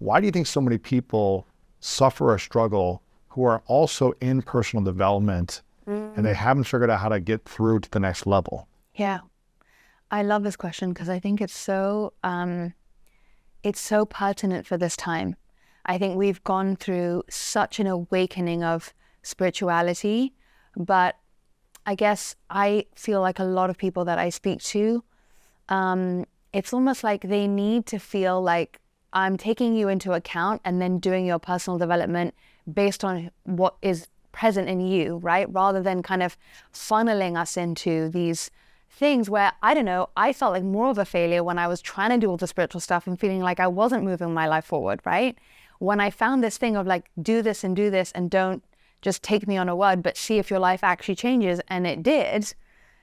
Why do you think so many people suffer or struggle who are also in personal development and they haven't figured out how to get through to the next level? Yeah. I love this question because I think it's so pertinent for this time. I think we've gone through such an awakening of spirituality, but I guess I feel like a lot of people that I speak to, it's almost like they need to feel like I'm taking you into account and then doing your personal development based on what is present in you, right? Rather than kind of funneling us into these things where, I don't know, I felt like more of a failure when I was trying to do all the spiritual stuff and feeling like I wasn't moving my life forward, right? When I found this thing of like, do this and don't just take me on a word, but see if your life actually changes, and it did.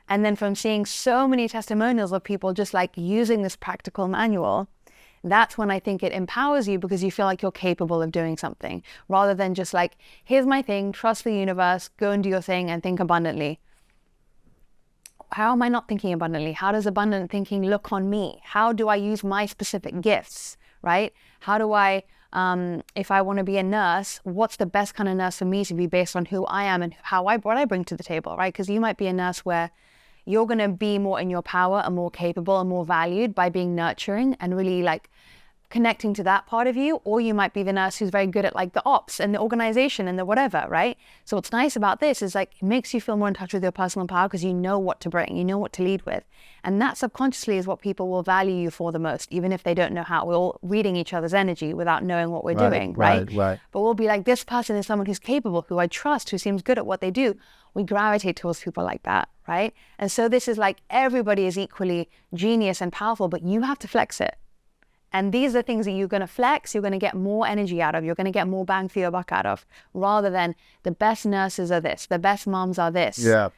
And then from seeing so many testimonials of people just like using this practical manual, that's when I think it empowers you because you feel like you're capable of doing something rather than just like, here's my thing, trust the universe, go and do your thing and think abundantly. How am I not thinking abundantly? How does abundant thinking look on me? How do I use my specific gifts, right? How do I, if I want to be a nurse, what's the best kind of nurse for me to be based on who I am and what I bring to the table, right? Because you might be a nurse where you're going to be more in your power and more capable and more valued by being nurturing and really like connecting to that part of you, or you might be the nurse who's very good at like the ops and the organization and the whatever, right? So what's nice about this is like it makes you feel more in touch with your personal power because you know what to bring, you know what to lead with. And that subconsciously is what people will value you for the most, even if they don't know how. We're all reading each other's energy without knowing what we're doing, right? But we'll be like, this person is someone who's capable, who I trust, who seems good at what they do. We gravitate towards people like that, right? And so this is like everybody is equally genius and powerful, but you have to flex it. And these are things that you're going to flex, you're going to get more energy out of, you're going to get more bang for your buck out of, rather than the best nurses are this, the best moms are this. Yeah.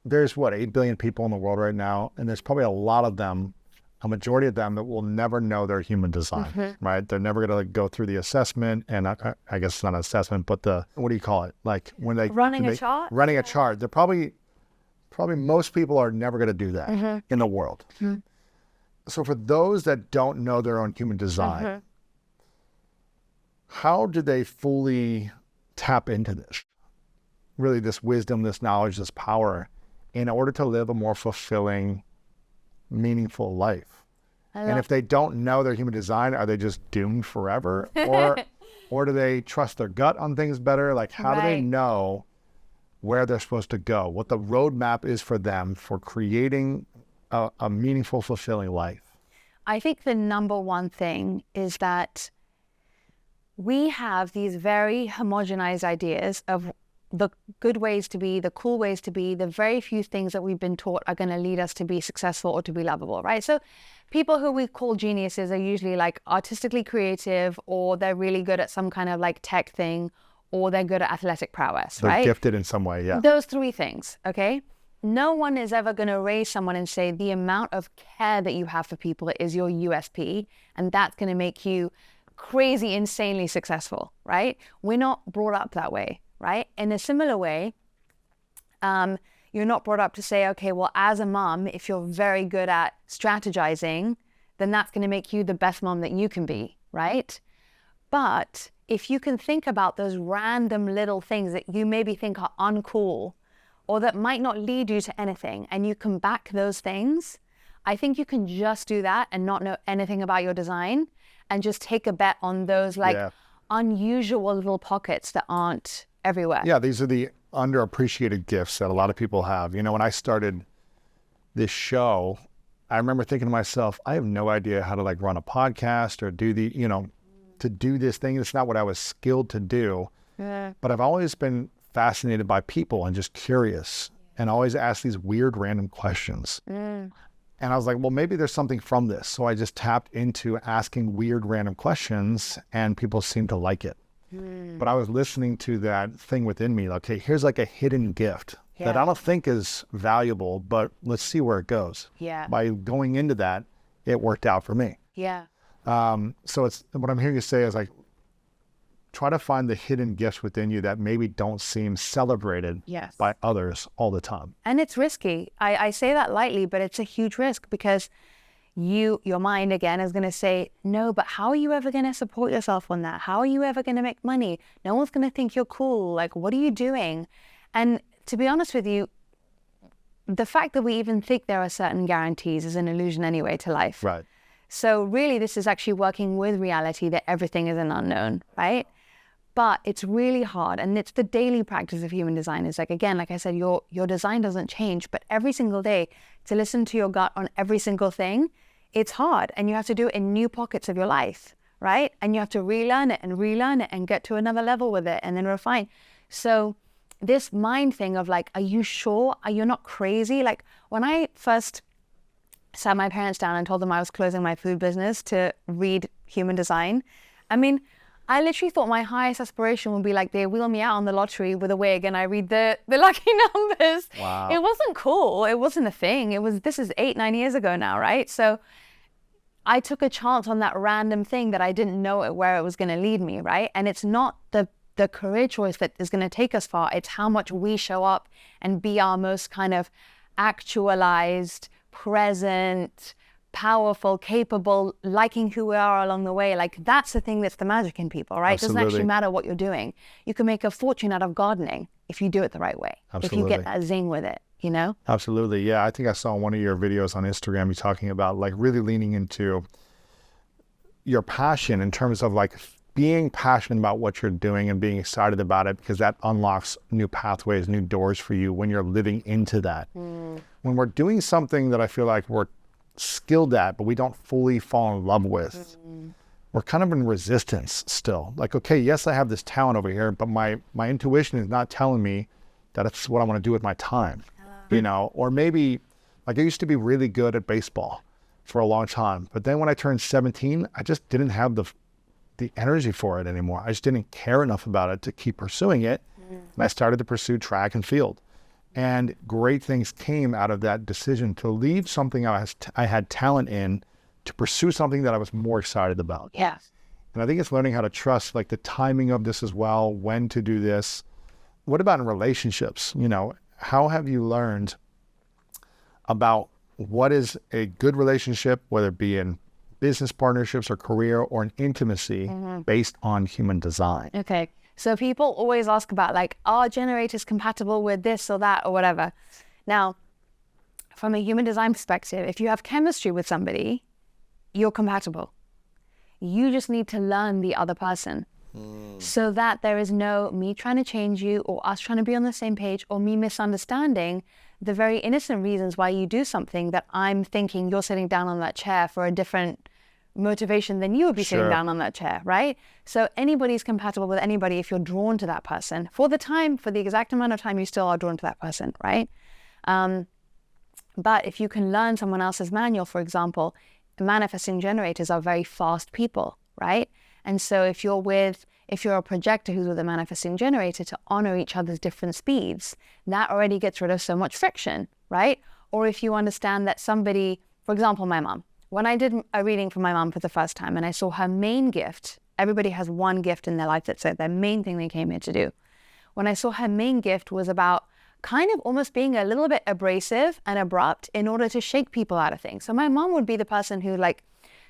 There's 8 billion people in the world right now. And there's probably a lot of them, a majority of them that will never know their human design, right? They're never going to go through the assessment. And I guess it's not an assessment, but what do you call it? Like when they running a chart. They're probably most people are never going to do that in the world. So for those that don't know their own human design, how do they fully tap into this? Really, this wisdom, this knowledge, this power, in order to live a more fulfilling, meaningful life? And if they don't know their human design, are they just doomed forever? Or do they trust their gut on things better? Like, how do they know where they're supposed to go? What the roadmap is for them for creating a meaningful, fulfilling life? I think the number one thing is that we have these very homogenized ideas of the good ways to be, the cool ways to be, the very few things that we've been taught are going to lead us to be successful or to be lovable, right? So people who we call geniuses are usually like artistically creative, or they're really good at some kind of like tech thing, or they're good at athletic prowess, right? They're gifted in some way, yeah. Those three things, okay? No one is ever going to raise someone and say the amount of care that you have for people is your USP, and that's going to make you crazy, insanely successful, right? We're not brought up that way, right? In a similar way, you're not brought up to say, okay, well, as a mom, if you're very good at strategizing, then that's going to make you the best mom that you can be, right? But if you can think about those random little things that you maybe think are uncool, or that might not lead you to anything, and you can back those things, I think you can just do that and not know anything about your design and just take a bet on those unusual little pockets that aren't everywhere. Yeah, these are the underappreciated gifts that a lot of people have. You know, when I started this show, I remember thinking to myself, I have no idea how to like run a podcast or do to do this thing. It's not what I was skilled to do. Yeah. But I've always been fascinated by people and just curious and always ask these weird random questions. And I was like, well, maybe there's something from this. So I just tapped into asking weird random questions, and people seemed to like it. But I was listening to that thing within me, like, okay, here's like a hidden gift that I don't think is valuable, but let's see where it goes. By going into that, it worked out for me. So it's what I'm hearing you say is like, try to find the hidden gifts within you that maybe don't seem celebrated by others all the time. And it's risky. I say that lightly, but it's a huge risk because your mind again is going to say, no, but how are you ever going to support yourself on that? How are you ever going to make money? No one's going to think you're cool. Like, what are you doing? And to be honest with you, the fact that we even think there are certain guarantees is an illusion anyway to life. Right. So really, this is actually working with reality that everything is an unknown, right? But it's really hard, and it's the daily practice of human design. It's like, again, like I said, your design doesn't change, but every single day to listen to your gut on every single thing, it's hard, and you have to do it in new pockets of your life, right? And you have to relearn it and get to another level with it and then refine. So this mind thing of like, are you sure? Are you not crazy? Like when I first sat my parents down and told them I was closing my food business to read human design, I mean, I literally thought my highest aspiration would be like they wheel me out on the lottery with a wig and I read the lucky numbers. Wow. It wasn't cool. It wasn't a thing. This is 8-9 years ago now, right? So I took a chance on that random thing that I didn't know where it was going to lead me, right? And it's not the career choice that is going to take us far. It's how much we show up and be our most kind of actualized, present, powerful, capable, liking who we are along the way. Like that's the thing that's the magic in people, right? Absolutely. It doesn't actually matter what you're doing. You can make a fortune out of gardening if you do it the right way. Absolutely. If you get that zing with it, you know? Absolutely. Yeah. I think I saw one of your videos on Instagram, you talking about like really leaning into your passion in terms of like being passionate about what you're doing and being excited about it, because that unlocks new pathways, new doors for you when you're living into that. When we're doing something that I feel like we're skilled at, but we don't fully fall in love with, we're kind of in resistance still. Like, okay, yes, I have this talent over here, but my intuition is not telling me that it's what I want to do with my time, you know? Or maybe, like I used to be really good at baseball for a long time, but then when I turned 17, I just didn't have the energy for it anymore. I just didn't care enough about it to keep pursuing it. And I started to pursue track and field. And great things came out of that decision to leave something I had talent in to pursue something that I was more excited about. Yeah. And I think it's learning how to trust like the timing of this as well, when to do this. What about in relationships? You know, how have you learned about what is a good relationship, whether it be in business partnerships or career or an intimacy based on human design? Okay. So people always ask about like, are generators compatible with this or that or whatever? Now, from a human design perspective, if you have chemistry with somebody, you're compatible. You just need to learn the other person so that there is no me trying to change you or us trying to be on the same page or me misunderstanding the very innocent reasons why you do something that I'm thinking you're sitting down on that chair for a different motivation than you would be sitting down on that chair, right? So anybody's compatible with anybody if you're drawn to that person. For the exact amount of time you still are drawn to that person, right? But if you can learn someone else's manual, for example, manifesting generators are very fast people, right? And so if you're a projector who's with a manifesting generator, to honor each other's different speeds, that already gets rid of so much friction, right? Or if you understand that somebody, for example, my mom, when I did a reading for my mom for the first time and I saw her main gift, everybody has one gift in their life that's their main thing they came here to do. When I saw her main gift was about kind of almost being a little bit abrasive and abrupt in order to shake people out of things. So my mom would be the person who like,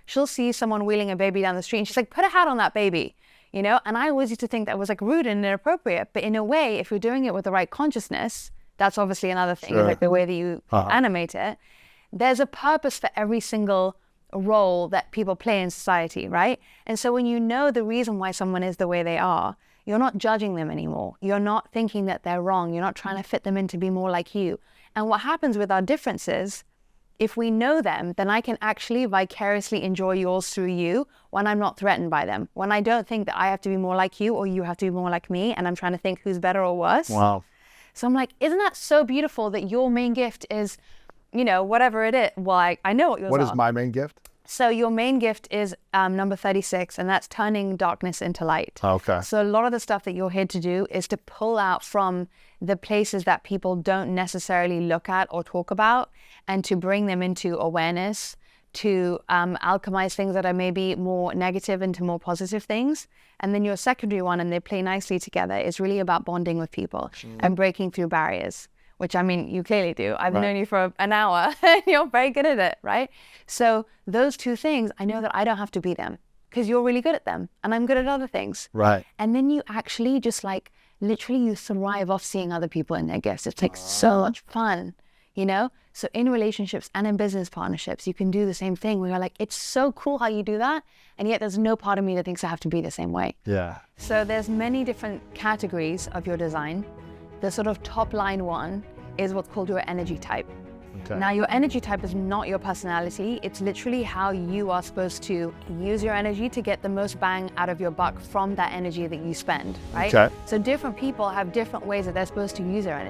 she'll see someone wheeling a baby down the street and she's like, put a hat on that baby, you know? And I always used to think that was like rude and inappropriate. But in a way, if you're doing it with the right consciousness, that's obviously another thing, like the way that you animate it. There's a purpose for every single role that people play in society, right? And so when you know the reason why someone is the way they are, you're not judging them anymore. You're not thinking that they're wrong. You're not trying to fit them in to be more like you. And what happens with our differences, if we know them, then I can actually vicariously enjoy yours through you when I'm not threatened by them. When I don't think that I have to be more like you or you have to be more like me and I'm trying to think who's better or worse. Wow. So I'm like, isn't that so beautiful that your main gift is, you know, whatever it is. Well, I know what yours are. What is my main gift? So your main gift is number 36, and that's turning darkness into light. Okay. So a lot of the stuff that you're here to do is to pull out from the places that people don't necessarily look at or talk about and to bring them into awareness, to alchemize things that are maybe more negative into more positive things. And then your secondary one, and they play nicely together, is really about bonding with people and breaking through barriers. which I mean, you clearly do. I've Right. known you for an hour and you're very good at it, right? So those two things, I know that I don't have to be them because you're really good at them and I'm good at other things. Right. And then you actually just like, literally you thrive off seeing other people and their gifts. It's like so much fun, you know? So in relationships and in business partnerships, you can do the same thing where you're like, it's so cool how you do that. And yet there's no part of me that thinks I have to be the same way. Yeah. So there's many different categories of your design. The sort of top line one is what's called your energy type. Okay. Now, your energy type is not your personality. It's literally how you are supposed to use your energy to get the most bang out of your buck from that energy that you spend, right? Okay. So different people have different ways that they're supposed to use their energy.